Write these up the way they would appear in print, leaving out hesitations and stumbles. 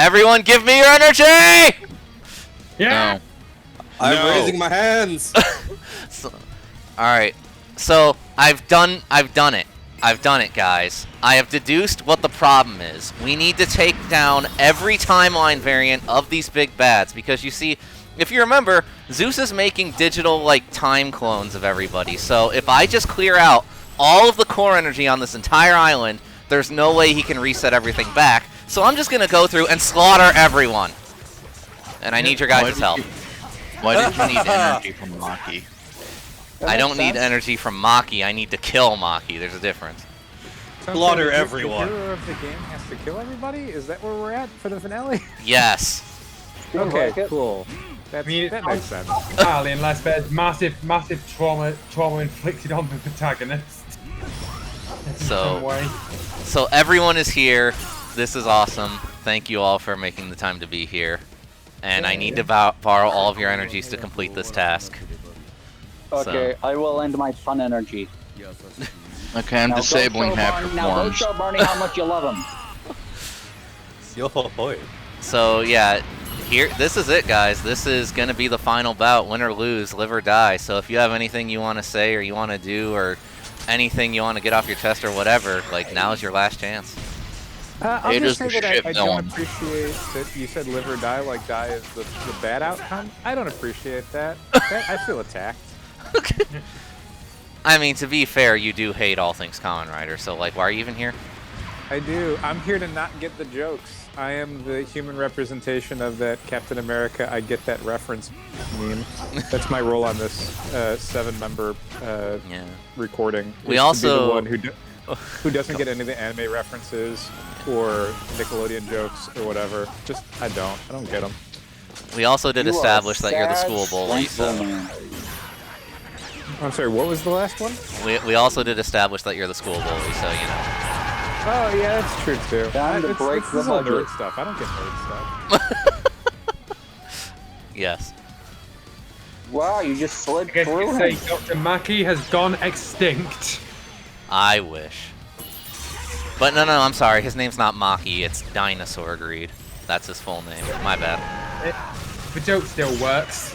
Everyone, give me your energy! Yeah. No. I'm raising my hands. So, all right. So I've done it. I've done it, guys. I have deduced what the problem is. We need to take down every timeline variant of these big bads because you see, if you remember, Zeus is making digital like time clones of everybody. So if I just clear out all of the core energy on this entire island, there's no way he can reset everything back. So I'm just gonna go through and slaughter everyone. And I need your guys' help. Why did you need energy from Maki? I don't need energy from Maki. I need to kill Maki. There's a difference. Slaughter The everyone. hero of the game has to kill everybody? Is that where we're at for the finale? Yes. Okay, cool. That makes sense. Entirely, unless there's massive trauma inflicted on the protagonist. In some way. So everyone is here. This is awesome. Thank you all for making the time to be here. And I need to borrow all of your energies to complete this task. Okay, I will end my fun energy. Okay, I'm Now disabling go show half Barney, your now go forms. show Barney how much you love him. Yo, boy. So yeah, here. This is it, guys. This is gonna be the final bout. Win or lose, live or die. So if you have anything you want to say or you want to do or anything you want to get off your chest or whatever, like now is your last chance. I'll It just is say the that shit I don't going. appreciate that you said live or die, like die is the bad outcome. I don't appreciate that. I feel attacked. I mean, to be fair, you do hate all things Kamen Rider. So like, why are you even here? I do. I'm here to not get the jokes. I am the human representation of that Captain America, I get that reference meme. That's my role on this 7-member Yeah. recording. We is also- to be the one who doesn't get any of the anime references or Nickelodeon jokes or whatever. Just I don't get them. We also did You are establish that you're the sad, school bully. scornful So man. I'm sorry. What was the last one? we also did establish that you're the school bully. So you know. Oh yeah, that's true too. Time to break this the is all budget. nerd stuff. I don't get nerd stuff. Yes. Wow, you just slid I guess you through could say him. Dr. Maki has gone extinct. I wish. But no, I'm sorry. His name's not Maki. It's Dinosaur Greed. That's his full name. My bad. The joke still works.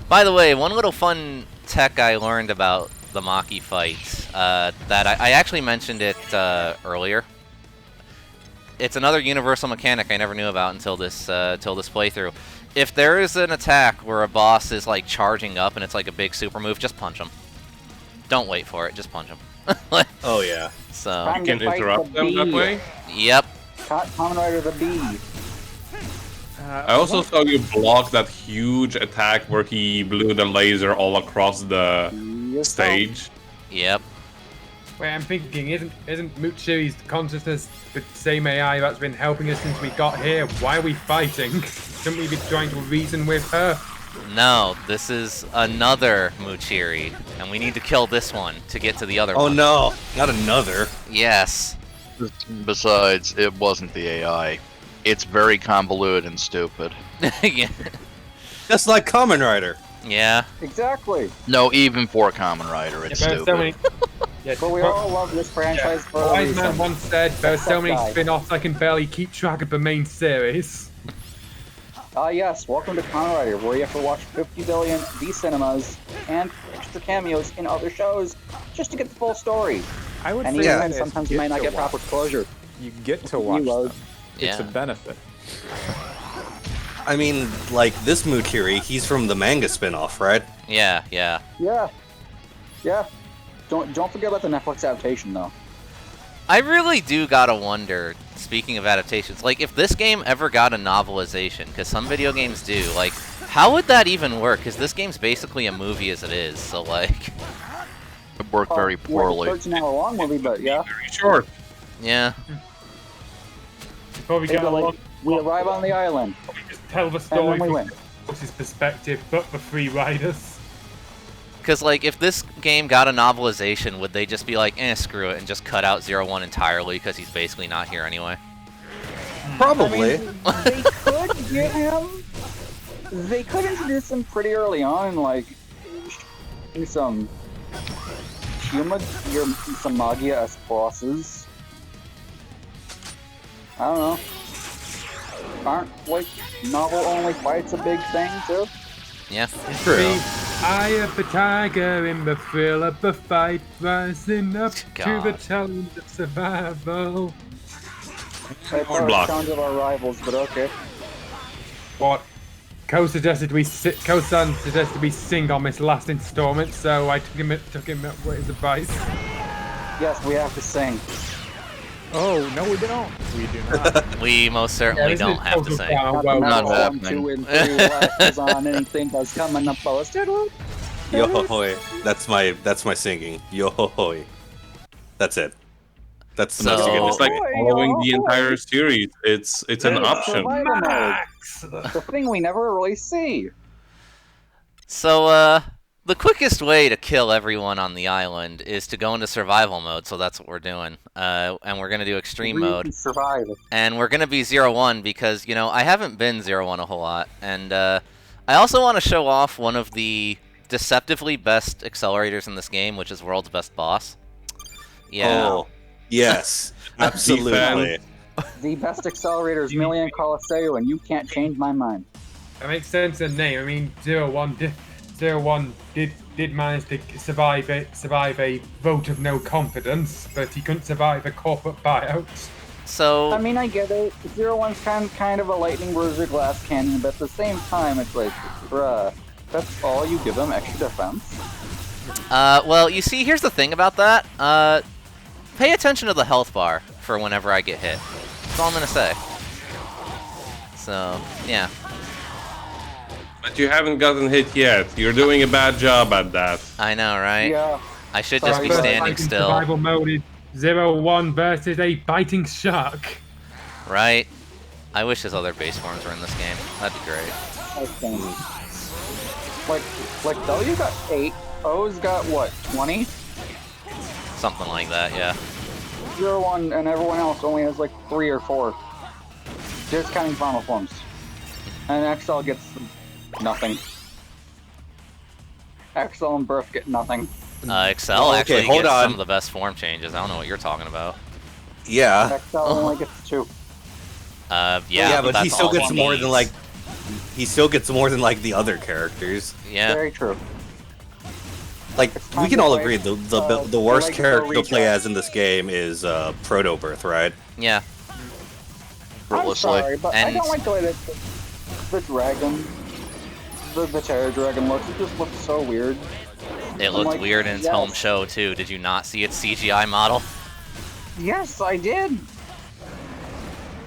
By the way, one little fun tech I learned about the Maki fight that I actually mentioned it earlier. It's another universal mechanic I never knew about until this playthrough. If there is an attack where a boss is like charging up and it's like a big super move, just punch him. Don't wait for it, just punch him. Oh yeah. So, Time You can to fight interrupt the them that bee. way. yep. Kamen Rider the Bee. I also saw you block that huge attack where he blew the laser all across the Yes, stage. Yep. Wait, I'm thinking, isn't Muchiri's consciousness the same AI that's been helping us since we got here? Why are we fighting? Shouldn't we be trying to reason with her? No, this is another Muchiri, and we need to kill this one to get to the other Oh one. no, not another. Yes. Besides, it wasn't the AI. It's very convoluted and stupid. yeah. Just like Kamen Rider. Yeah. Exactly. No, even for Kamen Rider, it's there are stupid. so many. Yeah, But we all love this franchise for a Wise Man reason. once said there are so many Guy. spin-offs I can barely keep track of the main series. Yes, welcome to Kamen Rider, where you have to watch 50 billion V-cinemas and extra cameos in other shows just to get the full story. I would And say even that then, is sometimes you might not to get watch. proper closure. You get to watch Reload. them. It's a Yeah. benefit. I mean, like this Mutiri, he's from the manga spin-off, right? Yeah. Yeah. Yeah. Don't forget about the Netflix adaptation, though. I really do gotta wonder, speaking of adaptations, like if this game ever got a novelization, because some video games do, like, how would that even work? Because this game's basically a movie as it is, so like, It worked very Like a poorly. 13-hour-long movie, but yeah. Very short. yeah. Before we Hey, get but, like, along, we arrive on the island, just tell the and story then we from win. Fox's perspective, but for free riders. Because, like, if this game got a novelization, would they just be like, screw it, and just cut out 01 entirely because he's basically not here anyway? Probably. They could get him. They could introduce him pretty early on, like do some Magia as bosses. I don't know. Aren't, like, novel-only fights a big thing, too? Yeah. True. The eye of the tiger in the thrill of the fight, rising up to the God. challenge of survival. It's our block. sound of our rivals, but okay. What? Ko-san suggested we sing on this last installment, so I took him up with his advice. Yes, we have to sing. Oh, no, we don't. We do not. We most certainly don't have to say. Not Not number 1, happening. 2, and 3 left on anything that's coming up posted. Yo ho hoy. That's my singing. Yo ho hoy. That's it. That's the So- most you can It's like following the entire series. It's an option. Survival mode. Max! The thing we never really see. So, the quickest way to kill everyone on the island is to go into survival mode, so that's what we're doing. And we're going to do extreme We mode. can survive. And we're going to be 0-1 because, you know, I haven't been 0-1 a whole lot. And I also want to show off one of the deceptively best accelerators in this game, which is World's Best Boss. Yeah. Oh, yes. Absolutely. The best accelerator is Million Colosseo, and you can't change my mind. That makes sense in name. I mean, 0-1 did manage to survive a vote of no confidence, but he couldn't survive a corporate buyout. So, I mean, I get it. 0-1's kind of a lightning bruiser glass cannon, but at the same time, it's like, bruh, that's all you give him, extra defense? well, you see, here's the thing about that. Pay attention to the health bar for whenever I get hit. That's all I'm going to say. So, yeah. But you haven't gotten hit yet. You're doing a bad job at that. I know, right? Yeah. I should just be First standing fight in still. Survival mode is 0-1 versus a biting shark. Right? I wish his other base forms were in this game. That'd be great. Okay. Like W got 8, O's got what, 20? Something like that, yeah. 0-1, and everyone else only has like 3 or 4. Just counting final forms. And XL gets nothing. XL and Birth get nothing. Excel Okay, actually hold gets on. some of the best form changes. I don't know what you're talking about. Yeah. XL only gets 2. Yeah, but that's he still all gets more needs. than like the other characters. Yeah. Very true. Like It's we time can to all play, agree the worst like character to a play redraft. as in this game is Proto Birth, right? Yeah. I'm Fruitlessly. sorry, but I And- don't like the way that the dragon, the Terror Dragon looks. It just looks so weird. It looked like, weird in its yes. home show, too. Did you not see its CGI model? Yes, I did.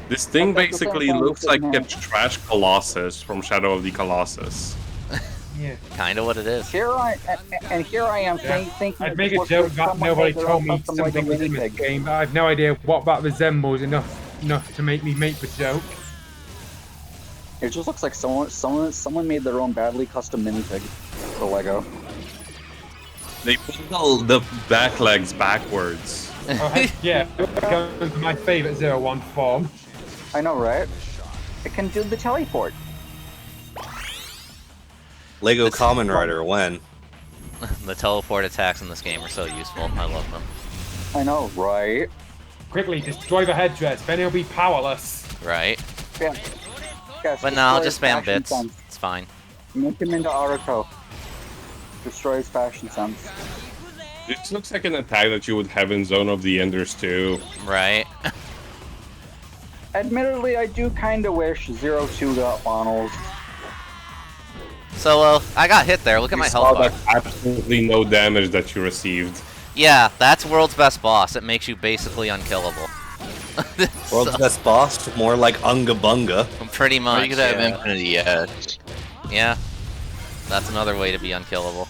This thing That's the same basically thing looks with like the a trash Colossus from Shadow of the Colossus. Yeah. Kinda what it is. Here I am thinking. I'd it make a looks joke like that someone nobody made their told own me custom like a something was in mini this pig. game, but I have no idea what that resembles enough to make me make the joke. It just looks like someone made their own badly custom mini pig for Lego. They put the back legs backwards. Oh, heck yeah, going for my favourite 0-1 form. I know, right? It can do the teleport. Lego It's- Kamen Rider when? The teleport attacks in this game are so useful. I love them. I know, right? Quickly, destroy the headdress, then he'll be powerless. Right? Yeah. Yes, But no, I'll destroy just his spam fashion bits. sense. It's fine. Make him into Aruto. Destroy his fashion sense. This looks like an attack that you would have in Zone of the Enders too. Right? Admittedly, I do kind of wish 0-2 got finals. So, I got hit there. Look at my You health saw bar. that absolutely no damage that you received. Yeah, that's World's Best Boss. It makes you basically unkillable. World's Best Boss, more like Unga Bunga. Pretty Or much. you could have yeah. Infinity Edge. Yeah, that's another way to be unkillable.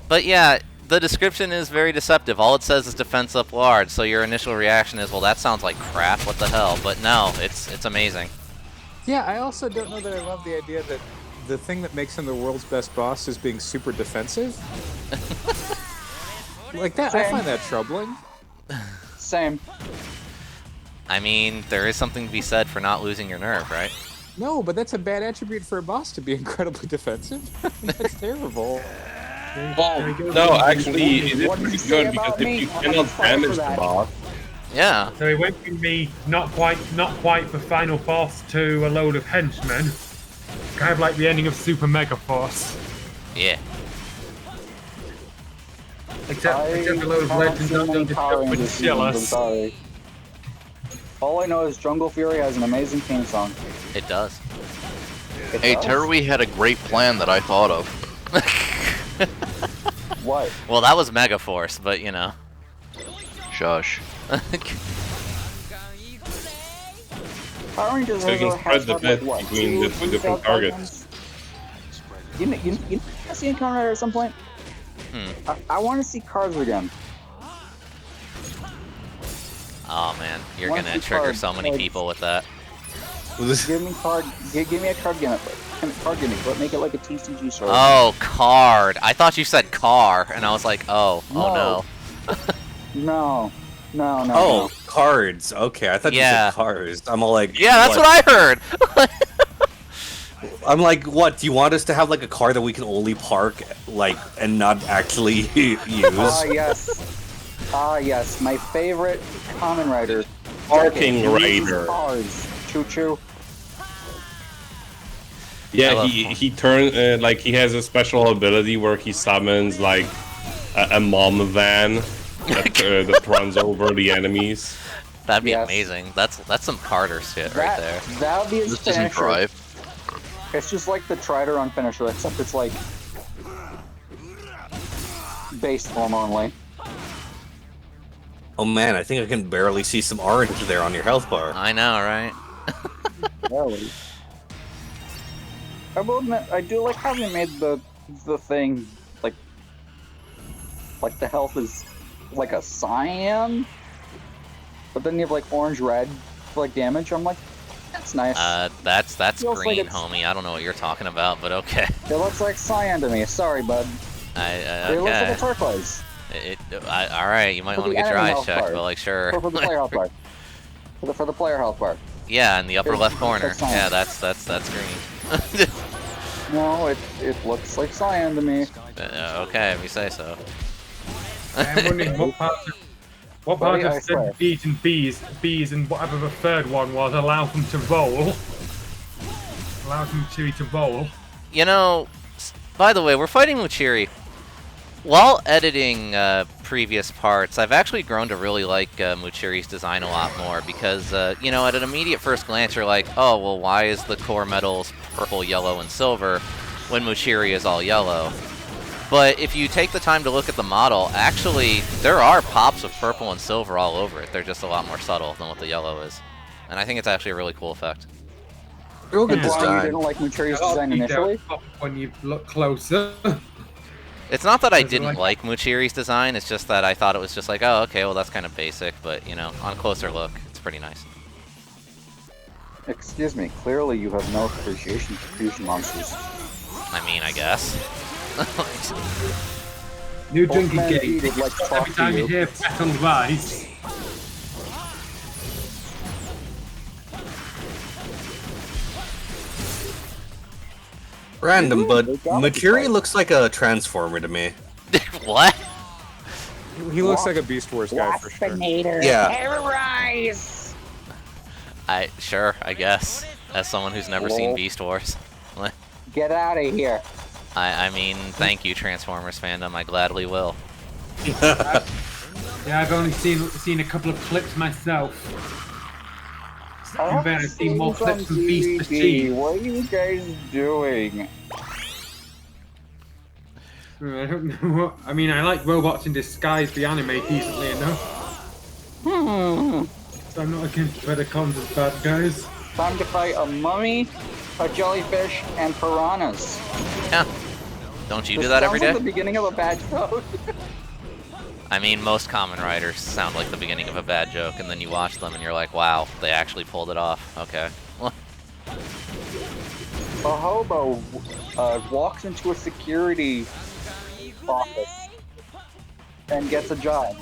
But yeah, the description is very deceptive. All it says is defense up large, so your initial reaction is, well, that sounds like crap, what the hell? But no, it's amazing. Yeah, I also don't know that I love the idea that the thing that makes him the world's best boss is being super defensive. Like that, I Same. find that troubling. Same. I mean, there is something to be said for not losing your nerve, right? No, but that's a bad attribute for a boss to be incredibly defensive. That's terrible. Well, no, actually, it is What did you pretty say good because about if me? you I'm cannot sorry for damage the that. boss, Yeah. So he went from me not quite the final boss to a load of henchmen. Kind of like the ending of Super Mega Force. Yeah. Except a load of haven't legends seen that many don't Power Rangers with seasons, I'm jealous. sorry. All I know is Jungle Fury has an amazing theme song. It does. It Hey, does? Terui had a great plan that I thought of. What? Well, that was Megaforce, but you know. Shush. Power Rangers So you can has spread the had, bet what, between the two different targets. You see a Kamen Rider at some point? I want to see cards again. Oh man, you're Once gonna you trigger card so many cards- people with that. Give me a card gimmick, but make it like a TCG story. Oh, card. I thought you said car, and I was like, oh no. No. No. Oh, cards. Okay, I thought Yeah. you said cars. I'm all like, Yeah, that's what I heard. I'm like, what? Do you want us to have like a car that we can only park, like, and not actually use? Ah, yes. My favorite Kamen Rider. Parking Uses Rider. Cars. Choo choo. I Yeah, love he turn like he has a special ability where he summons like a mom van that runs over the enemies. That'd be Yes. amazing. That's some Carter shit right there. That would be his This isn't finisher. Drive. It's just like the Trider on finisher, except it's like base form only. Oh man, I think I can barely see some orange there on your health bar. I know, right? Really. I will admit, I do like how they made the thing like the health is like a cyan, but then you have like orange red for like damage. I'm like, that's nice. That's Feels like green, it's- homie. I don't know what you're talking about, but okay. It looks like cyan to me. Sorry, bud. It looks like a Okay. turquoise All right, you might For want to the get your enemy eyes health checked, bar. but like, sure. for the player health bar. For the player health bar. Yeah, in the upper It's- left corner. it's cyan. Yeah, that's green. No, it looks like cyan to me. Okay, if you say so. I'm wondering what part Buddy, I of swear. B's and B's and whatever the third one was allow them to roll. Allow them to roll. You know, by the way, we're fighting Muchiri. While editing previous parts, I've actually grown to really like Muchiri's design a lot more because, you know, at an immediate first glance, you're like, oh, well, why is the core metals purple, yellow, and silver when Muchiri is all yellow? But if you take the time to look at the model, actually, there are pops of purple and silver all over it. They're just a lot more subtle than what the yellow is. And I think it's actually a really cool effect. Real good Why you design. didn't like Muchiri's I'll design beat initially? that up when you look closer. It's not that I Is it didn't like Muchiri's design, it's just that I thought it was just like, oh, okay, well, that's kind of basic, but, you know, on closer look, it's pretty nice. Excuse me, clearly you have no appreciation for fusion monsters. I mean, I guess. New drinking Man, game. he would like to talk Every to time you you. hear Petal Rise. Random, but They gotta be Mercury right. looks like a transformer to me. What? He looks like a Beast Wars guy for sure. Yeah. Sure, I guess. As someone who's never seen Lol. Beast Wars. Get out of here. I mean, thank you, Transformers fandom, I gladly will. Yeah, I've only seen a couple of clips myself. I better haven't see more seen clips some from Beast DVD. Machine. What are you guys doing? I don't know what. I mean, I like Robots in Disguise, the anime, decently enough. So I'm not against better cons as bad guys. Time to fight a mummy, a jellyfish, and piranhas. Yeah. Don't you This do that every sounds day? like the beginning of a bad joke. I mean, most Kamen Riders sound like the beginning of a bad joke, and then you watch them and you're like, wow, they actually pulled it off. Okay. A hobo walks into a security office and gets a job.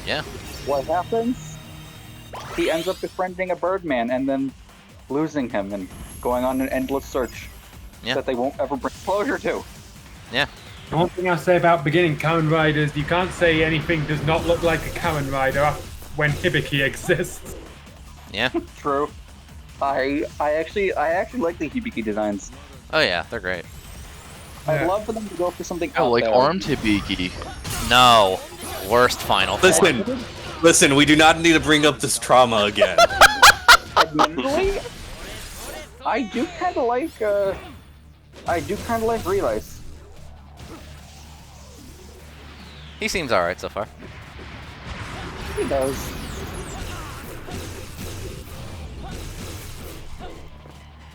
Yeah. What happens? He ends up befriending a Birdman and then losing him and going on an endless search Yeah. that they won't ever bring closure to. Yeah. The one thing I say about beginning Kamen Riders, you can't say anything does not look like a Kamen Rider when Hibiki exists. Yeah. True. I actually like the Hibiki designs. Oh yeah, they're great. I'd Yeah. love for them to go for something Oh, out like there. armed Hibiki. No. Worst final form. Listen, we do not need to bring up this trauma again. Admittedly, I do kind of like Heroez. He seems alright so far. He does.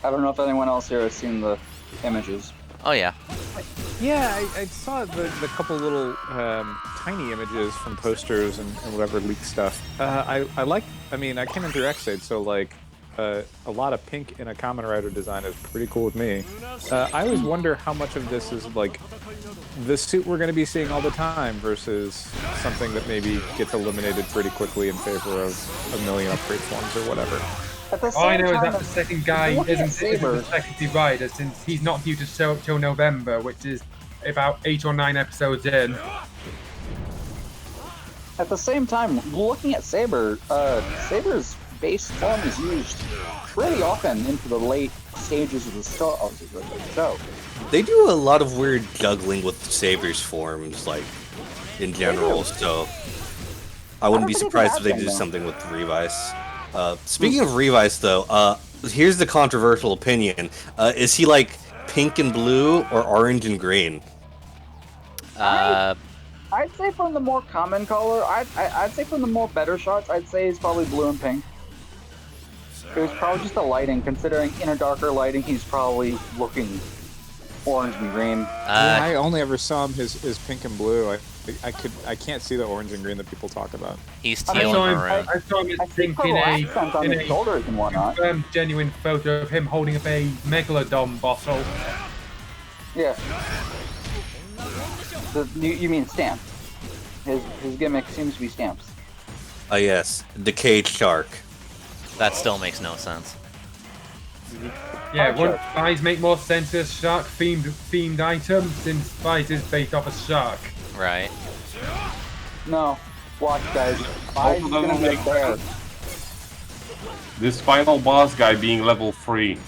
I don't know if anyone else here has seen the images. Oh yeah. Yeah, I saw the couple little tiny images from posters and whatever leaked stuff. I mean, I came in through X-Aid, so like a lot of pink in a Kamen Rider design is pretty cool with me. I always wonder how much of this is like the suit we're going to be seeing all the time versus something that maybe gets eliminated pretty quickly in favor of a million upgrade forms or whatever. At the All I same know is time, that the second guy looking at isn't Saber- the second divider, since he's not due to show up till November, which is about 8 or 9 episodes in. At the same time, looking at Saber, Saber's base form is used pretty often into the late stages of the show. They do a lot of weird juggling with Saber's forms, like, in general, so I wouldn't be think it's a surprised bad if they thing, did though. something with Revice. Speaking of Revice, though, here's the controversial opinion. Is he, like, pink and blue or orange and green? I'd say from the more common color, I'd say from the more better shots, I'd say he's probably blue and pink. It was probably just the lighting. Considering in a darker lighting, he's probably looking orange and green. Yeah, I only ever saw him his pink and blue. I can't see the orange and green that people talk about. He's I teal saw and him- maroon. I saw him I as see pink in purple a, accents on in his a shoulders and whatnot. confirmed genuine photo of him holding up a Megalodon bottle. Yeah. You mean stamp? His gimmick seems to be stamps. Yes, Decayed Shark. That still makes no sense. Yeah, Shark. wouldn't Spies make more sense as shark-themed item, since Spies is based off a shark? Right. No. Watch, guys. I'm of them gonna will be make there. This final boss guy being level 3.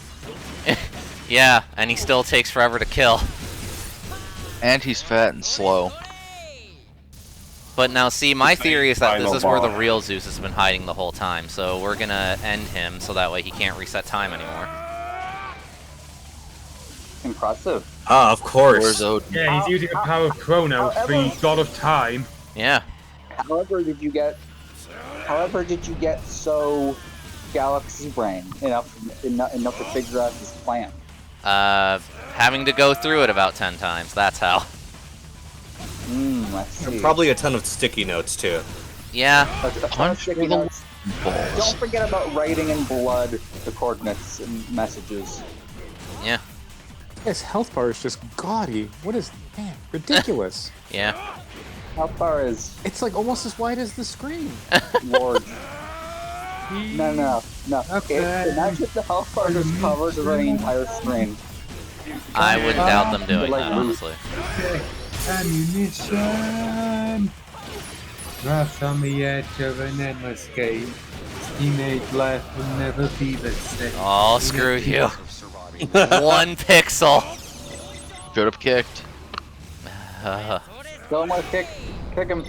Yeah, and he still takes forever to kill. And he's fat and slow. But now, see, my theory is that this Final is where the boss. real Zeus has been hiding the whole time, so we're gonna end him so that way he can't reset time anymore. Impressive. Ah, of course. Where's Odin? Yeah, he's using the power of Chronos, however- the god of time. Yeah. However did you get so galaxy brain enough to figure out his plan? Having to go through it about 10 times, that's how. I see. Probably a ton of sticky notes, too. Yeah. A ton of Punch sticky for the notes. balls. Don't forget about writing in blood the coordinates and messages. Yeah. His health bar is just gaudy. What is, man, ridiculous. Yeah. How far is It's like almost as wide as the screen. Lord? No. Imagine if the health bar just covered the entire screen. I wouldn't doubt them doing Like that, Ruth. honestly. Ammunition! Rough on the edge of an endless game. Teammate life will never be the same. Oh, screw you. 1 pixel. Should have kicked. Go and kick him.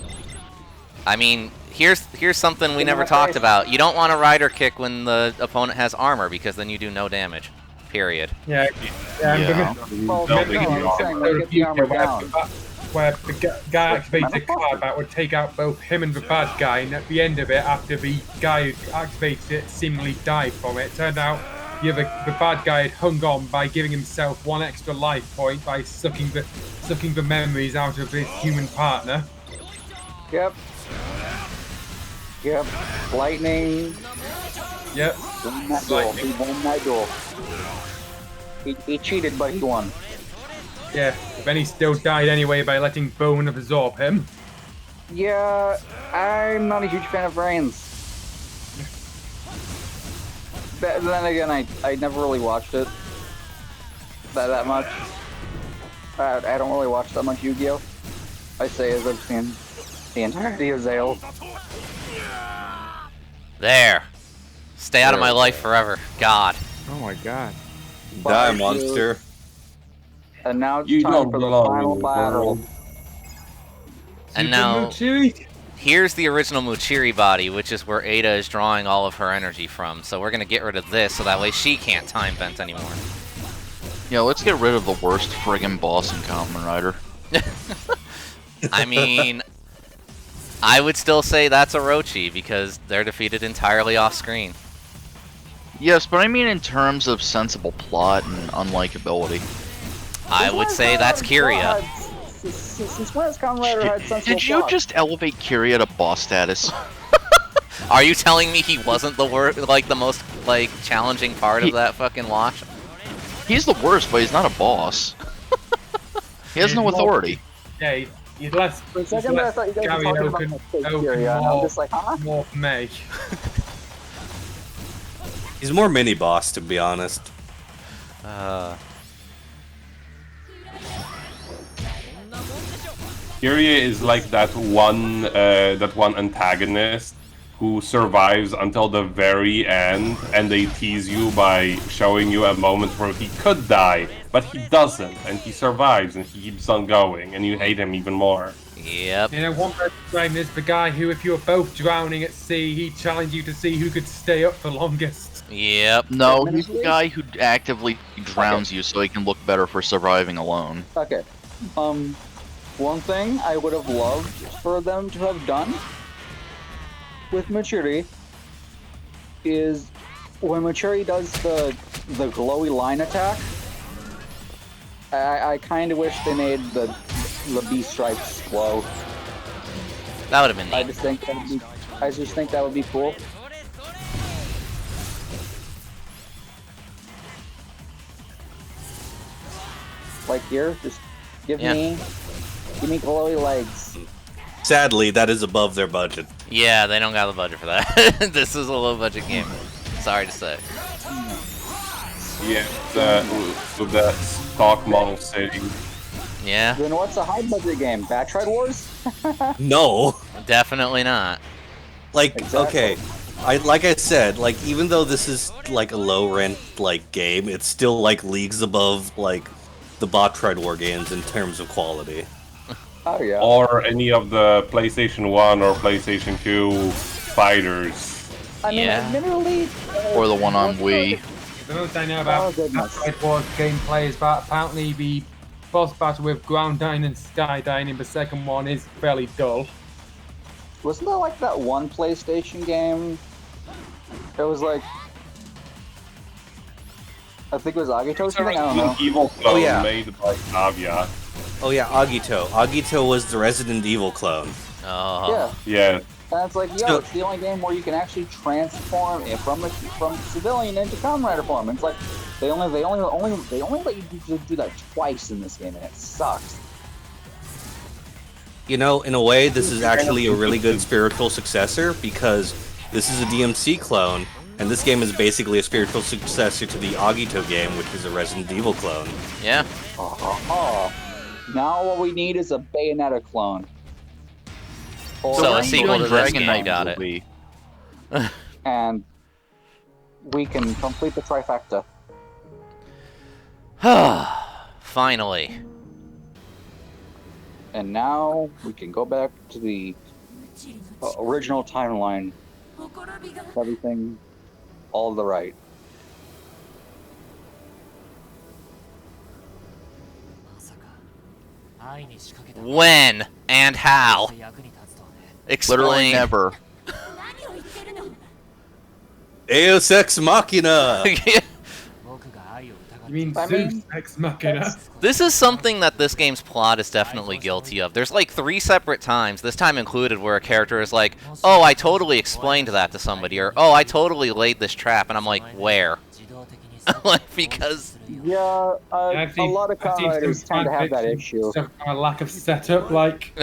I mean, here's something we Give me never my talked face. about. You don't want a rider kick when the opponent has armor, because then you do no damage. Period. Yeah, I'm Yeah. Well, Don't no, think I'm you saying like, get the armor down. where the guy activates a Metal combat would take out both him and the bad guy, and at the end of it, after the guy who activates it seemingly died from it, turned out the bad guy had hung on by giving himself 1 extra life point by sucking the memories out of his human partner. Yep. Lightning. Yep. Won that duel. He won that duel. He cheated, but he won. Yeah. But then he still died anyway by letting Bone absorb him. Yeah, I'm not a huge fan of Reigns. But then again, I never really watched it that much. I don't really watch that much Yu-Gi-Oh! I say as I've seen the entirety of Zale. There. Stay out of my life forever. God. Oh my god. Die, monster. And now it's You time don't for the belong final in the battle. world. And Super now, Muchiri. here's the original Muchiri body, which is where Ada is drawing all of her energy from. So we're going to get rid of this, so that way she can't time vent anymore. Yeah, let's get rid of the worst friggin' boss in Kamen Rider. I mean, I would still say that's Orochi, because they're defeated entirely off-screen. Yes, but I mean in terms of sensible plot and unlikability. I would say that's Kiria. Since when has Kamen Rider had sensible Did you plot? just elevate Kiria to boss status? Are you telling me he wasn't the most, challenging part of that fucking watch? He's the worst, but he's not a boss. He has no authority. Yeah, you'd less. For a second there, I thought you guys were talking about fake Kiria, and I'm just like, huh? More for me. He's more mini boss, to be honest. Kiria is like that one antagonist who survives until the very end, and they tease you by showing you a moment where he could die, but he doesn't, and he survives, and he keeps on going, and you hate him even more. Yep. You know, one person frame is the guy who, if you were both drowning at sea, he'd challenge you to see who could stay up the longest. Yep. No, he's the guy who actively drowns you so he can look better for surviving alone. Okay. One thing I would have loved for them to have done with Machiri is when Machiri does the glowy line attack, I kind of wish they made the B stripes glow. That would have been I neat. just think that would be cool. Like here, just give me glowy legs. Sadly, that is above their budget. Yeah, they don't got the budget for that. This is a low-budget game. Sorry to say. Yeah, with the stock model setting. Yeah, Then what's a high budget game? Batride Wars? No. definitely not. Like, Exactly. okay. Like I said, like, even though this is, like, a low-rent, like, game, it's still, like, leagues above, like, the Batride War games in terms of quality. Oh yeah. Or any of the PlayStation 1 or PlayStation 2 fighters. I mean, Yeah. admittedly, Or the one on Wii. The most I know about Oh, goodness. Batride Wars gameplay is that apparently the boss battle with Ground Dine and Sky Dine in the second one is fairly dull. wasn't there like that one PlayStation game? It was like, I think it was Agito or something. I don't know. Resident Evil clone Oh, yeah. made by Navia. Oh yeah, Agito. Agito was the Resident Evil clone. Oh. Yeah, Yeah, and it's like, yo, So- it's the only game where you can actually transform it from civilian into Kamen Rider form. It's like they only let you do that twice in this game, and it sucks. You know, in a way, this is actually a really good spiritual successor because this is a DMC clone, and this game is basically a spiritual successor to the Agito game, which is a Resident Evil clone. Yeah. Now what we need is a Bayonetta clone. Or So a Dragon sequel to this Dragon game, Knight got will it. be- and we can complete the trifecta. Finally. And now we can go back to the original timeline. Everything, all the right. When and how? Literally Explain. never. Deus Ex Machina! You mean I Zeus mean, Ex Machina? This is something that this game's plot is definitely guilty of. There's like 3 separate times, this time included, where a character is like, oh, I totally explained that to somebody, or oh, I totally laid this trap, and I'm like, where? Like, because... Yeah, I've a seen- lot of I've seen Kamen some tend to have that fanfiction issue. stuff from a lack of setup, like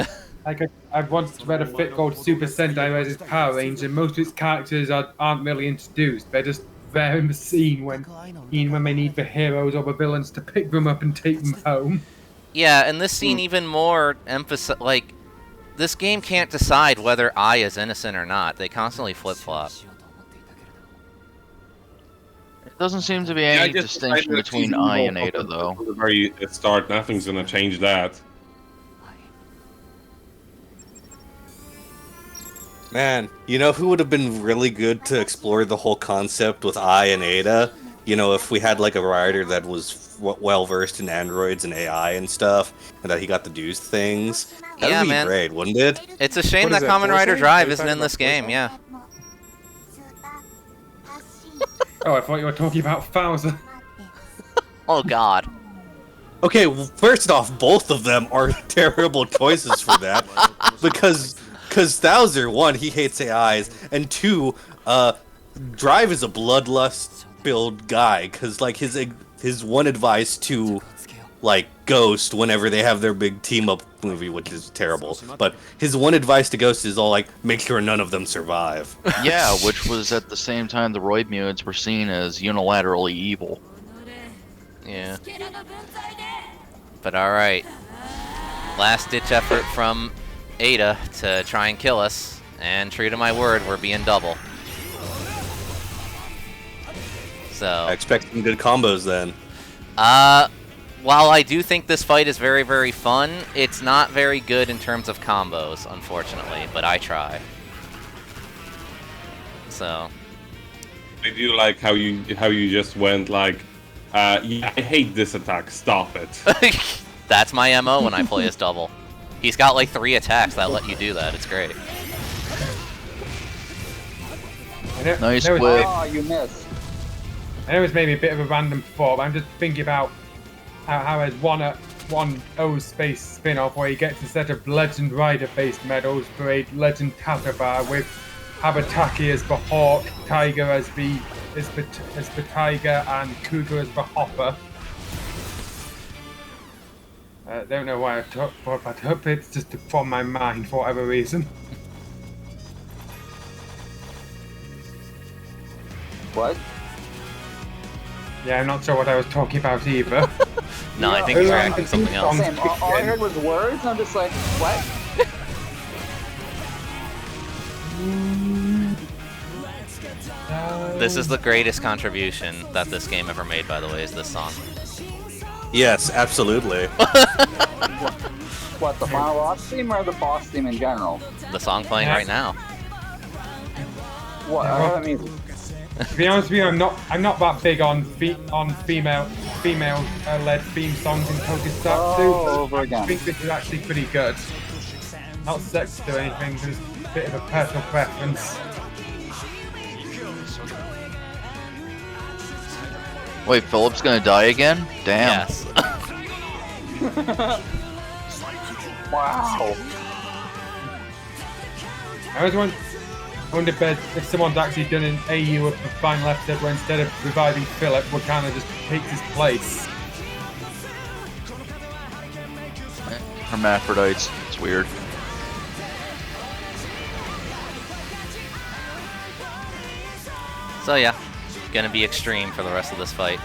I've once read a fic called Super Sentai vs Power Rangers, and most of its characters aren't really introduced. They're just there in the scene when they need the heroes or the villains to pick them up and take them home. Yeah, and this scene even more like, this game can't decide whether I is innocent or not. They constantly flip-flop. It doesn't seem to be Yeah, I any just distinction decided to between choose I evil and Ada, from though. the very start, nothing's gonna change that. Man, you know who would have been really good to explore the whole concept with I and Ada? You know, if we had like a writer that was well versed in androids and AI and stuff, and that he got to do things. That'd Yeah, be man. great, wouldn't it? It's a shame What is that that, Kamen Rider Forza? Drive Are you isn't talking in this about game. Forza? Yeah. Oh, I thought you were talking about Bowser. Oh God. Okay, well, first off, both of them are terrible choices for that, because Thouser, one, he hates AIs, and two, Drive is a bloodlust-filled guy, because like his one advice to like Ghost whenever they have their big team-up movie, which is terrible, but his one advice to Ghost is all like, make sure none of them survive. Yeah, which was at the same time the Roid Mutes were seen as unilaterally evil. Yeah. But alright. Last ditch effort from Ada to try and kill us. And true to my word, we're being double. I So, expect some good combos then. while I do think this fight is very, very fun, it's not very good in terms of combos, unfortunately, but I try. So, I do like how you just went like, yeah, I hate this attack. Stop it. that's my MO when I play as double. He's got like 3 attacks that let you do that. It's great. Nice I know whip. Oh, you missed. I know it's maybe a bit of a random thought, but I'm just thinking about how there's one O Space spin-off where you get to set up Legend Rider-based medals for a Legend Tatabar with Habataki as the Hawk, Tiger as the Tiger, and Cougar as the Hopper. I don't know why I talk about, but I hope it's just from my mind for whatever reason. What? Yeah, I'm not sure what I was talking about either. No, I think he's reacting to something else. Same. All I heard was words, and I'm just like, what? This is the greatest contribution that this game ever made, by the way, is this song. Yes, absolutely. What, the final boss theme or the boss theme in general? The song playing right now. What? I mean, To be honest with you, I'm not that big on female led theme songs in Tokusatsu. over I again. think this is actually pretty good. Not sexist or anything, just a bit of a personal preference. Wait, Philip's gonna die again? Damn. Yes. Wow. I always wonder if someone's actually done an AU of the final episode where instead of reviving Philip, Wakana just takes his place. Hermaphrodites. It's weird. So yeah, gonna be extreme for the rest of this fight.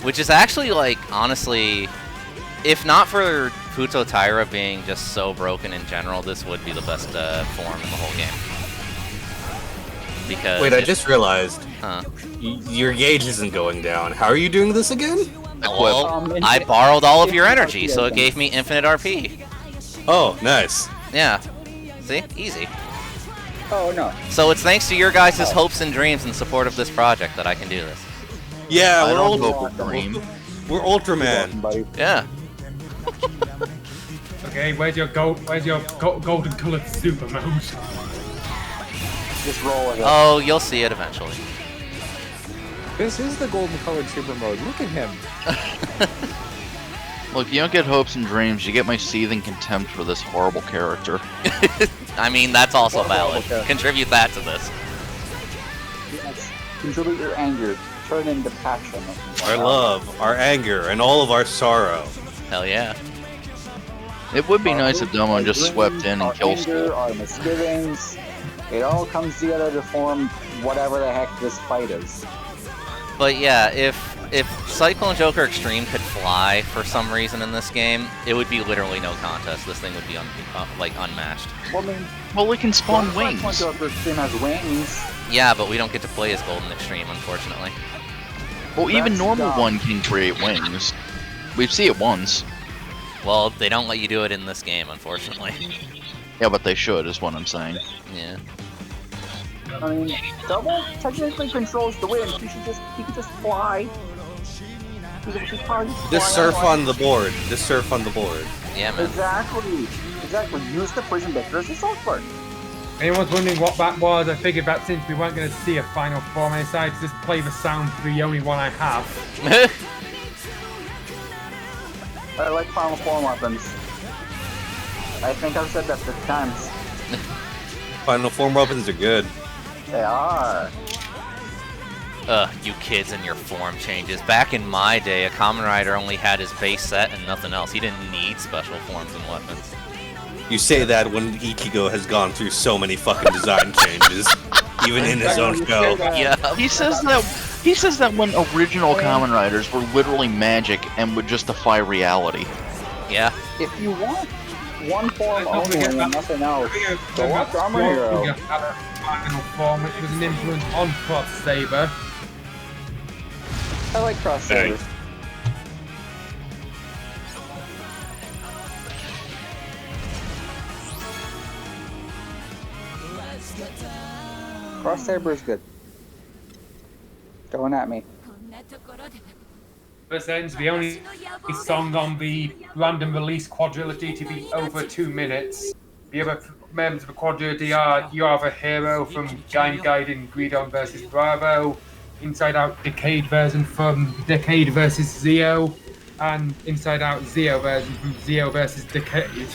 Which is actually, like, honestly, if not for Puto Taira being just so broken in general, this would be the best form in the whole game. Because Wait, I just realized Huh. your gauge isn't going down. How are you doing this again? Well, I borrowed all of your energy, so it gave me infinite RP. Oh, nice. Yeah. See? Easy. Oh, no. So it's thanks to your guys' hopes and dreams in support of this project that I can do this. Yeah, I we're don't Ultra- hope or dream. We're Ultraman. Buddy. Yeah. Okay, where's your golden coloured super mode? Just roll it up. Oh, you'll see it eventually. This is the golden colored super mode. Look at him. Look, you don't get hopes and dreams, you get my seething contempt for this horrible character. I mean, that's also valid. Okay. Contribute that to this. Yes. Contribute your anger. Turn into passion. Our love, our anger, and all of our sorrow. Hell yeah. It would be nice if Domo Our just dreams, swept in our and killed anger, Skull. our misgivings. It all comes together to form whatever the heck this fight is. But yeah, if Cyclone Joker Extreme could fly for some reason in this game, it would be literally no contest. This thing would be unmatched. Well, I mean, Well, it can spawn Cyclone wings. Joker Extreme has wings. Yeah, but we don't get to play as Golden Extreme, unfortunately. Well, even That's normal dumb. one can create wings. We've seen it once. Well, they don't let you do it in this game, unfortunately. Yeah, but they should, is what I'm saying. Yeah. I mean, Double technically controls the wind. He could just fly. He could probably Just fly surf anyway. on the board. Just surf on the board. Yeah, man. Exactly. Use the prison vector as a surfboard. Anyone's wondering what that was, I figured that since we weren't going to see a final form, I decided to just play the sound for the only one I have. I like final form weapons. I think I've said that 50 times. Final form weapons are good. They are. You kids and your form changes. Back in my day, a Kamen Rider only had his base set and nothing else. He didn't need special forms and weapons. You say that when Ichigo has gone through so many fucking design changes, even in his own show. Yeah. He says that when original Kamen Riders were literally magic and would just defy reality. Yeah. If you want one form Don't only forget and that- nothing else, The go with Armor Hero. final form, which was an influence on Cross Saber. I like Cross Saber. Cross Saber is good. Going at me. This ends the only song on the random release quadrilogy to be over 2 minutes. The other members of the quadrilogy are You Are the Hero from Game Gaiden Gridon vs. Bravo, Inside Out Decade version from Decade vs. Zeo, and Inside Out Zeo version from Zeo vs. Decade.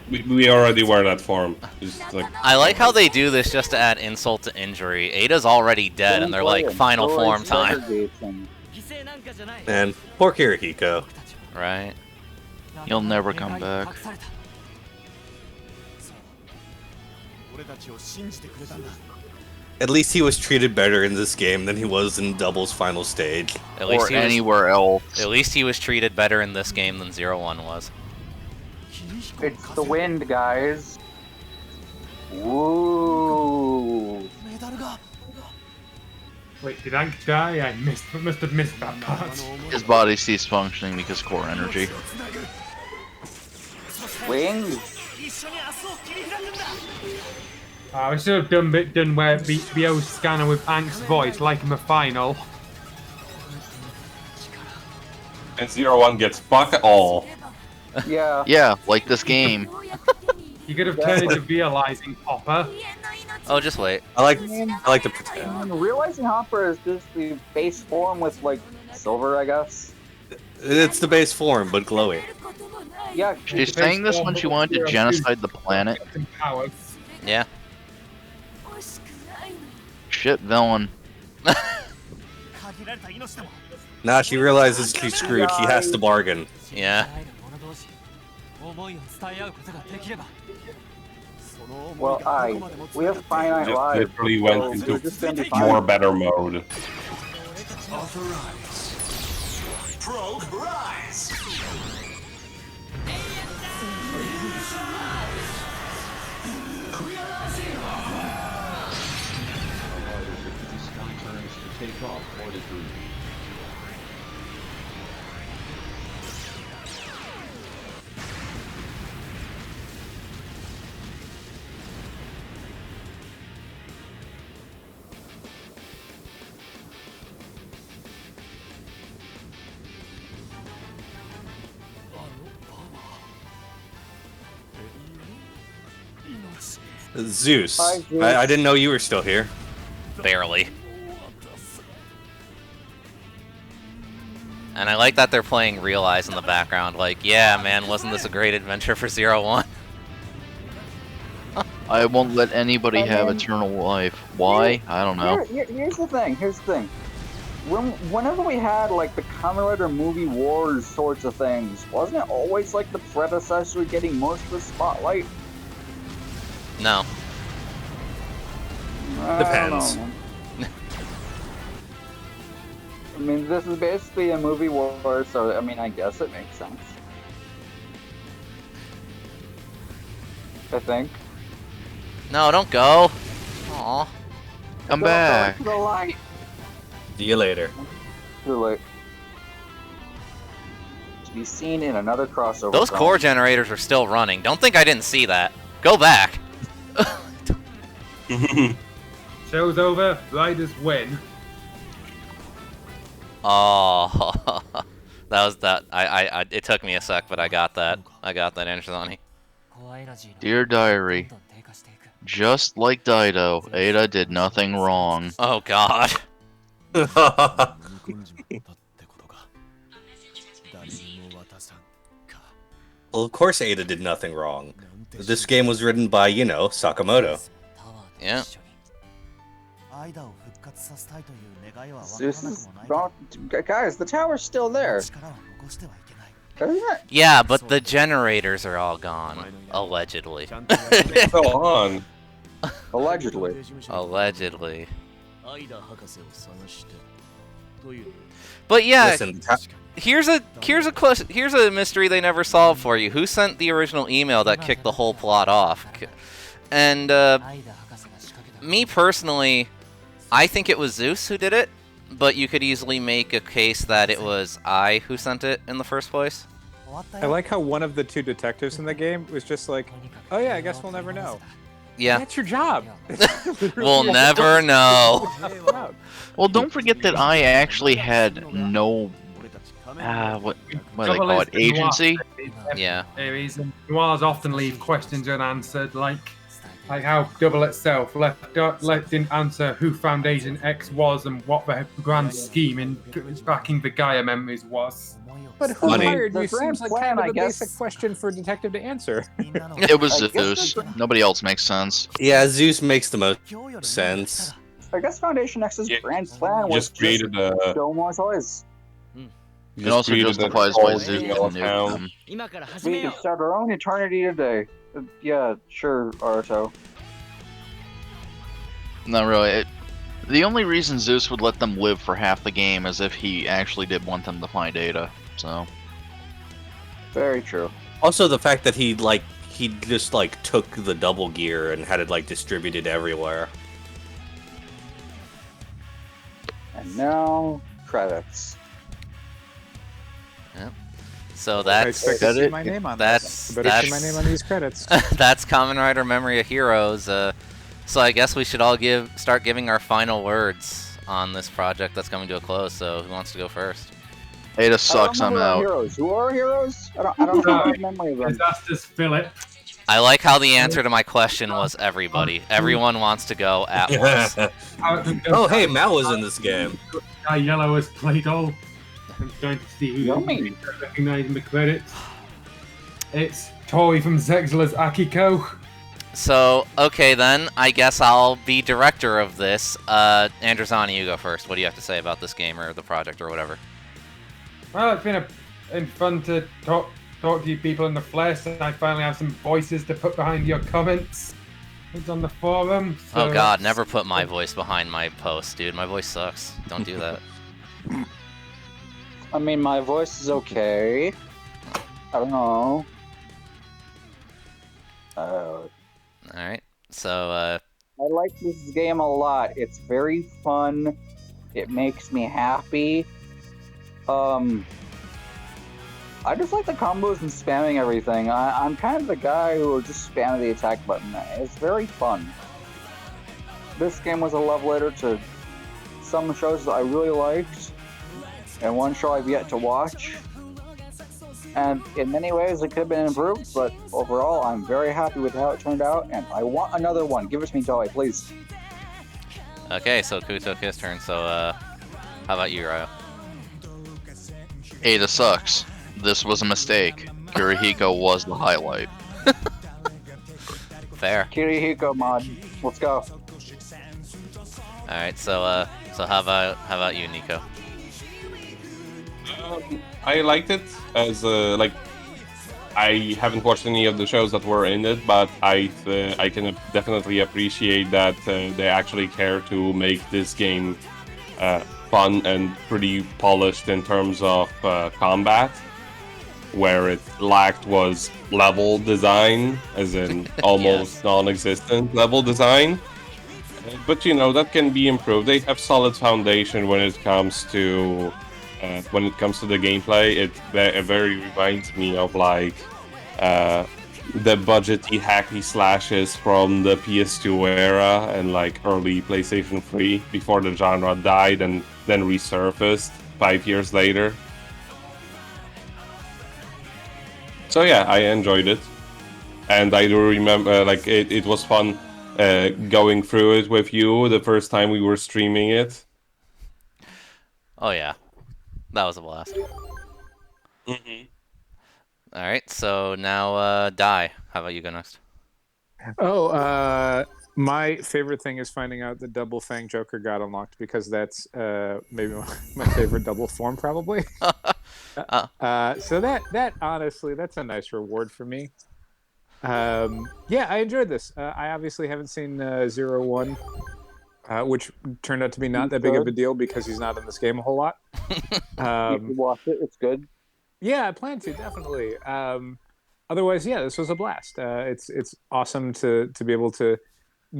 We already were that form. Just like I like how they do this just to add insult to injury. Ada's already dead, and they're like, final form time. And poor Kirihiko. Right? He'll never come back. At least he was treated better in this game than he was in Double's final stage. At least Or he was, anywhere else. at least he was treated better in this game than 01 was. It's the wind, guys. Woo. Wait, did Ank die? I must have missed that part. His body ceased functioning because core energy. Wings. I should have done where the O scanner with Ank's voice, like in the final. and 01 gets fuck all. Yeah. Yeah, like this game. You could have turned into realizing Hopper. Oh, just wait. I like the pretend. Realizing Hopper is just the base form with like silver, I guess. It's the base form, but glowy. Yeah. She's saying this when she wanted to genocide the planet. Powers. Yeah. Shit, villain. Now she realizes she's screwed. He has to bargain. Yeah. Well, we have finite Just lives. literally went so into we're just gonna be more fine. better mode. Zeus. Hi, Zeus. I didn't know you were still here. Barely. And I like that they're playing Realize in the background. Like, yeah, man, wasn't this a great adventure for 01? I won't let anybody I have mean- eternal life. Why? I don't know. Here's the thing. Whenever we had like the Kamen Rider movie wars sorts of things, wasn't it always like the predecessor getting most of the spotlight? No. Depends. I mean, this is basically a movie war, so I mean, I guess it makes sense. I think. No, don't go. Aw. Come Don't go back. into the light. See you later. Too late. To be seen in another crossover. Those film. core generators are still running. Don't think I didn't see that. Go back. Show's over. Riders win. Oh, that was that. I. It took me a sec, but I got that. I got that, Angelani. Dear Diary, just like Dido, Ada did nothing wrong. Oh God. Well, of course Ada did nothing wrong. This game was written by, you know, Sakamoto. Yeah. Zeus is gone. Guys, the tower's still there. Isn't it? Yeah, but the generators are all gone. Allegedly. Go on. Allegedly. Allegedly. But yeah, Listen, here's a question. Here's a mystery they never solved for you. Who sent the original email that kicked the whole plot off? And me personally, I think it was Zeus who did it, but you could easily make a case that it was I who sent it in the first place. I like how one of the two detectives in the game was just like, "Oh yeah, I guess we'll never know." Yeah, That's your job. we'll never know. Well, don't forget that I actually had no, what do they call it, agency? Yeah. Heroes and noirs often leave questions unanswered, like how Double itself didn't answer who Foundation X was and what the grand scheme in backing the Gaia memories was. But who Funny. hired you The grand seems like plan, kind of I a guess. basic question for a detective to answer. It was I guess Zeus. Nobody else makes sense. yeah, Zeus makes the most sense. I guess Foundation X's Yeah, grand plan was Just created a. show more toys. It also justifies why Zeus email nuked account. them. We can start our own eternity today. Yeah, sure, Aruto. Not really. The only reason Zeus would let them live for half the game is if he actually did want them to find Ada. So Very true. Also, the fact that he just took the double gear and had it distributed everywhere. And now, credits. So I that's expect to that see it? my name on that's this. Better see my name on these credits. that's Kamen Rider Memory of Heroes. So I guess we should all start giving our final words on this project that's coming to a close. So who wants to go first? Ada sucks. I I'm don't remember our out. Heroes. Who are heroes? I don't have a memory of them. Disasters Philip. I like how the answer to my question was everybody. Everyone wants to go at once. Oh, hey, Mal was in this game. Guy Yellow has played all. I'm trying to see who Yummy. recognizing the credits. It's Tori from Zexla's Akiko. So, okay then, I guess I'll be director of this. Androzani, you go first. What do you have to say about this game or the project or whatever? Well, it's been fun to talk to you people in the flesh, and I finally have some voices to put behind your comments. It's on the forum. So Oh god, never put my voice behind my post, dude. My voice sucks. Don't do that. I mean, my voice is okay. I don't know. Alright, so, I like this game a lot. It's very fun. It makes me happy. I just like the combos and spamming everything. I'm kind of the guy who will just spam the attack button. It's very fun. This game was a love letter to some shows that I really liked, and one show I've yet to watch. And in many ways, it could have been improved, but overall, I'm very happy with how it turned out, and I want another one. Give it to me, Toei, please. okay, so Kuto took his turn, so, how about you, Ryo? Ada sucks. This was a mistake. Kirihiko was the highlight. Fair. Kirihiko mod. Let's go. Alright, so how about you, Nico? I liked it as I haven't watched any of the shows that were in it, but I can definitely appreciate that they actually care to make this game fun and pretty polished in terms of combat. Where it lacked was level design, as in almost non-existent level design. But that can be improved. They have solid foundation when it comes to the gameplay. It very reminds me of like the budgety hacky slashes from the PS2 era and like early PlayStation 3 before the genre died and then resurfaced 5 years later. So yeah, I enjoyed it, and I do remember like it was fun going through it with you the first time we were streaming it. Oh yeah, that was a blast. Mm-hmm. All right, so now Die. How about you go next? Oh, my favorite thing is finding out that Double Fang Joker got unlocked because that's maybe my favorite double form probably. So that honestly, that's a nice reward for me. Yeah, I enjoyed this. I obviously haven't seen 01, which turned out to be not that big of a deal because he's not in this game a whole lot. You can watch it. It's good. Yeah, I plan to definitely. Otherwise, yeah, this was a blast. It's awesome to be able to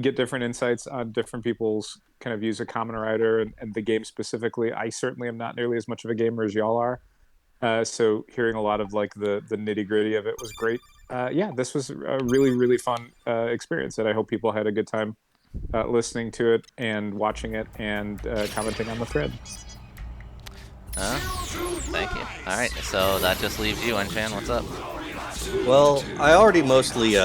get different insights on different people's kind of views of Kamen Rider and the game specifically. I certainly am not nearly as much of a gamer as y'all are. So hearing a lot of like the nitty gritty of it was great. Yeah, this was a really, really fun experience that I hope people had a good time listening to it and watching it and commenting on the thread. Thank you. All right, so that just leaves you, Enchan. What's up? Well, I already mostly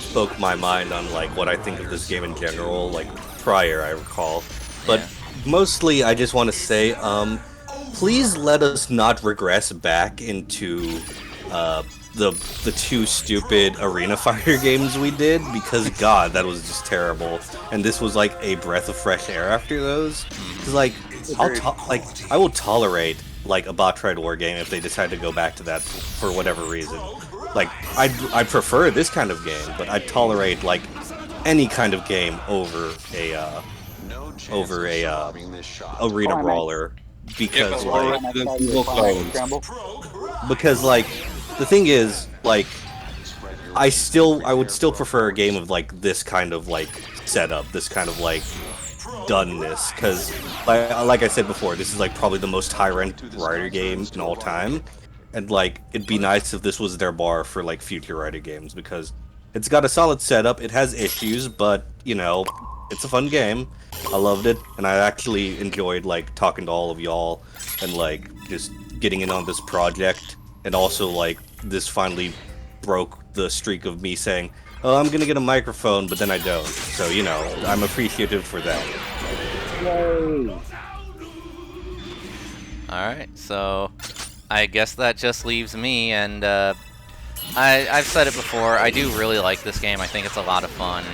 spoke my mind on like what I think of this game in general, like prior, I recall. But mostly, I just want to say, please let us not regress back into the two stupid Arena Fighter games we did, because God, that was just terrible. And this was like a breath of fresh air after those. Because like, I will tolerate like a Bottride War game if they decide to go back to that for whatever reason. Like, I prefer this kind of game, but I tolerate like any kind of game over a arena brawler, because like the thing is, like, I would still prefer a game of like this kind of like setup, this kind of like doneness, because like I said before, this is like probably the most high-ranked Rider game in all time, and like it'd be nice if this was their bar for like future Rider games, because it's got a solid setup, it has issues, but it's a fun game. I loved it, and I actually enjoyed like talking to all of y'all and like just getting in on this project, and also like this finally broke the streak of me saying, oh, I'm gonna get a microphone, but then I don't. So, I'm appreciative for that. Yay! Alright, so I guess that just leaves me, and I've said it before, I do really like this game. I think it's a lot of fun.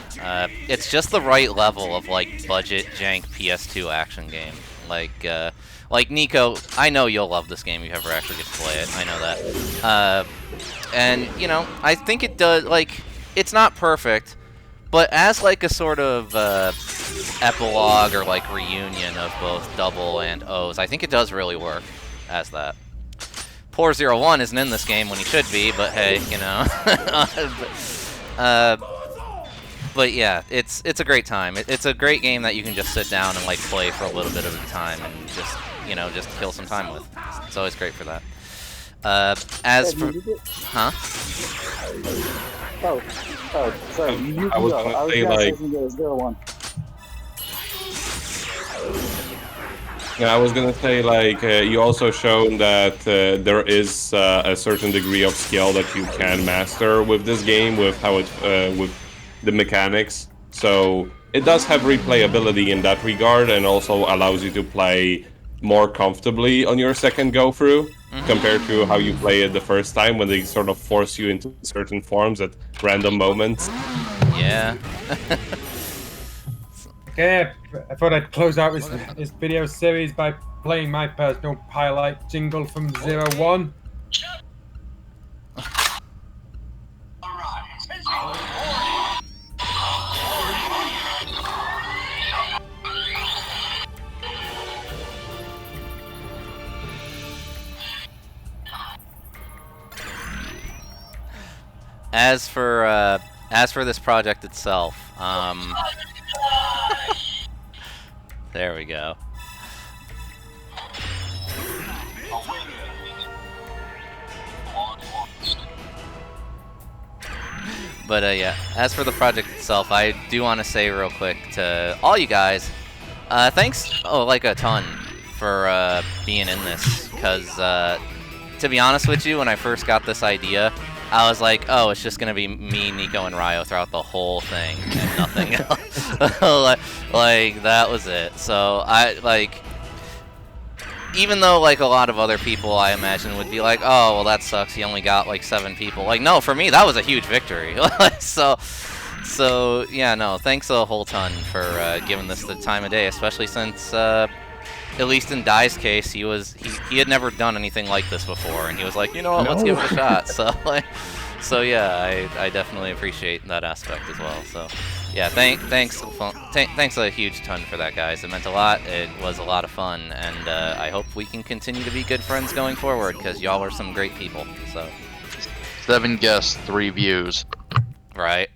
It's just the right level of like budget jank PS2 action game. Like Nico, I know you'll love this game if you ever actually get to play it. I know that. And I think it does, like, it's not perfect, but as like a sort of epilogue or like reunion of both Double and O's, I think it does really work as that. Poor 01 isn't in this game when he should be, but hey, but yeah, it's a great time. It's a great game that you can just sit down and like play for a little bit of the time and just just kill some time with. It's always great for that. As for Sorry. You I was gonna say like. 01. Yeah, I was gonna say, like, you also shown that there is a certain degree of skill that you can master with this game, with how it, with the mechanics. So it does have replayability in that regard, and also allows you to play more comfortably on your second go-through, compared to how you play it the first time, when they sort of force you into certain forms at random moments. Yeah. Okay, I thought I'd close out this video series by playing my personal highlight jingle from 01. as for this project itself, there we go. But yeah, as for the project itself, I do want to say real quick to all you guys, thanks, like a ton, for being in this. Because to be honest with you, when I first got this idea, I was like, oh, it's just gonna be me, Nico, and Ryo throughout the whole thing and nothing else. like that was it. So I like. Even though, like, a lot of other people, I imagine, would be like, oh, well, that sucks, he only got, like, 7 people. Like, no, for me, that was a huge victory. so, yeah, no, thanks a whole ton for giving this the time of day, especially since, at least in Dai's case, he had never done anything like this before, and he was like, you know what, let's give it a shot. So, yeah, I definitely appreciate that aspect as well, so... Yeah, thanks a huge ton for that, guys. It meant a lot. It was a lot of fun, and I hope we can continue to be good friends going forward, because y'all are some great people. So 7 guests, 3 views. Right.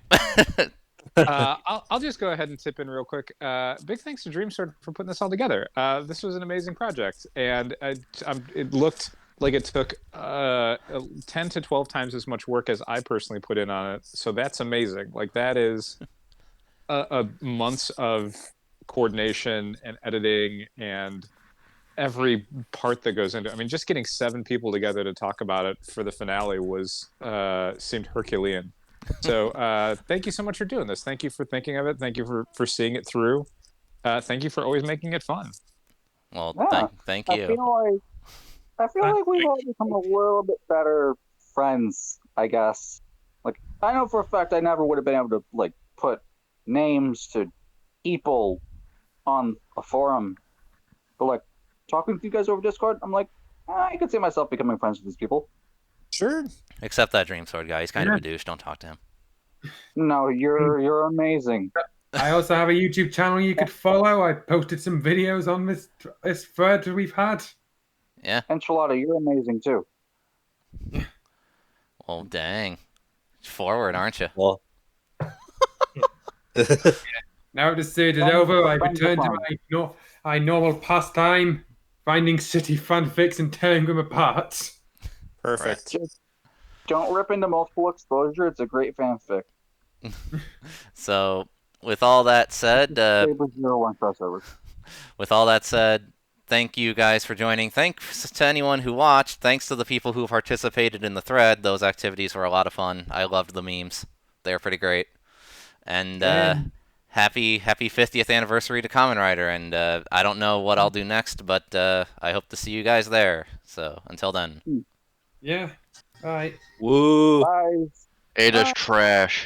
I'll just go ahead and tip in real quick. Big thanks to DreamSword for putting this all together. This was an amazing project, and it looked like it took 10 to 12 times as much work as I personally put in on it. So that's amazing. Like, that is a months of coordination and editing and every part that goes into it. I mean, just getting 7 people together to talk about it for the finale was seemed Herculean. So thank you so much for doing this. Thank you for thinking of it. Thank you for seeing it through. Thank you for always making it fun. Well, Yeah, thank you. I feel like we've all become a little bit better friends, I guess. Like, I know for a fact I never would have been able to, like, put names to people on a forum, but, like, talking with you guys over Discord, I'm like, I could see myself becoming friends with these people. Sure. Except that DreamSword guy. He's kind of a douche. Don't talk to him. No, you're amazing. I also have a YouTube channel you could follow. I posted some videos on this thread we've had. Yeah. Enchilada, you're amazing too. Well, dang. Forward, aren't you? Well, Now the series is over, I return to my normal pastime, finding city fanfics and tearing them apart. Perfect. Just don't rip into multiple exposure. It's a great fanfic. So, with all that said, thank you guys for joining. Thanks to anyone who watched. Thanks to the people who participated in the thread. Those activities were a lot of fun. I loved the memes. They were pretty great. And happy 50th anniversary to Kamen Rider. And I don't know what I'll do next, but I hope to see you guys there. So until then. Yeah. Bye. woo. Bye. Ada's trash.